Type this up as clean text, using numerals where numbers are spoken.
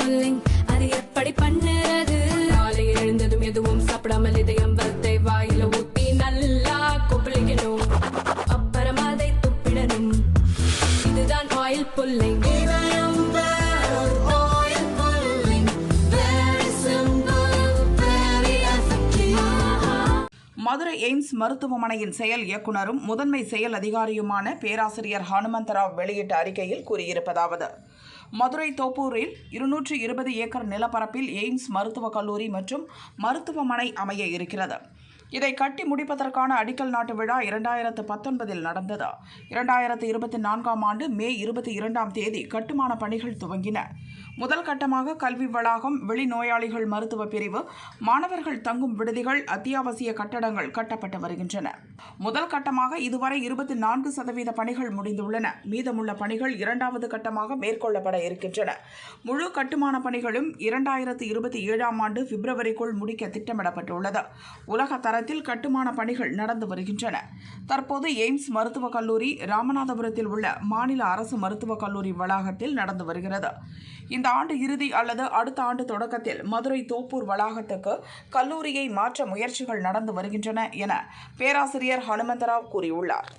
Pulling அது எப்படி பண்ணுறது? காலை எழுந்ததும் எதுவும் சாப்பிடாமல் இதயம் வளத்தை வாயில ஊட்டி நல்லா கொப்பளிக்கணும். அப்புறம் அதை துப்பிடணும். இதுதான் ஆயில் புல்லிங். மதுரை எய்ம்ஸ் மருத்துவமனையின் செயல் இயக்குநரும் முதன்மை செயல் அதிகாரியுமான பேராசிரியர் ஹனுமந்தராவ் வெளியிட்ட அறிக்கையில் கூறியிருப்பதாவது: மதுரை தோப்பூரில் 220 ஏக்கர் நிலப்பரப்பில் எய்ம்ஸ் மருத்துவக் கல்லூரி மற்றும் மருத்துவமனை அமைய இருக்கிறது. இதை கட்டி முடிப்பதற்கான அடிக்கல் நாட்டு விழா 2019 நடந்தது. 2024 ஆண்டு மே 22 கட்டுமான பணிகள் துவங்கின. முதல் கட்டமாக கல்வி வளாகம், வெளிநோயாளிகள் மருத்துவ பிரிவு, மாணவர்கள் தங்கும் விடுதிகள், அத்தியாவசிய கட்டடங்கள் கட்டப்பட்டு வருகின்றன. முதல் கட்டமாக இதுவரை 24% பணிகள் முடிந்துள்ளன. மீதமுள்ள பணிகள் இரண்டாவது கட்டமாக மேற்கொள்ளப்பட இருக்கின்றன. முழு கட்டுமான பணிகளும் 2027 ஆண்டு பிப்ரவரிக்குள் முடிக்க திட்டமிடப்பட்டுள்ளது. உலக தரத்தில் கட்டுமான பணிகள் நடந்து வருகின்றன. தற்போது எய்ம்ஸ் மருத்துவக் கல்லூரி ராமநாதபுரத்தில் உள்ள மாநில அரசு மருத்துவக் கல்லூரி வளாகத்தில் நடந்து வருகிறது. இந்த ஆண்டு இறுதி அல்லது அடுத்த ஆண்டு தொடக்கத்தில் மதுரை தோப்பூர் வளாகத்துக்கு கல்லூரியை மாற்ற முயற்சிகள் நடந்து வருகின்றன என பேராசிரியர் ஹனுமந்தராவ் கூறியுள்ளார்.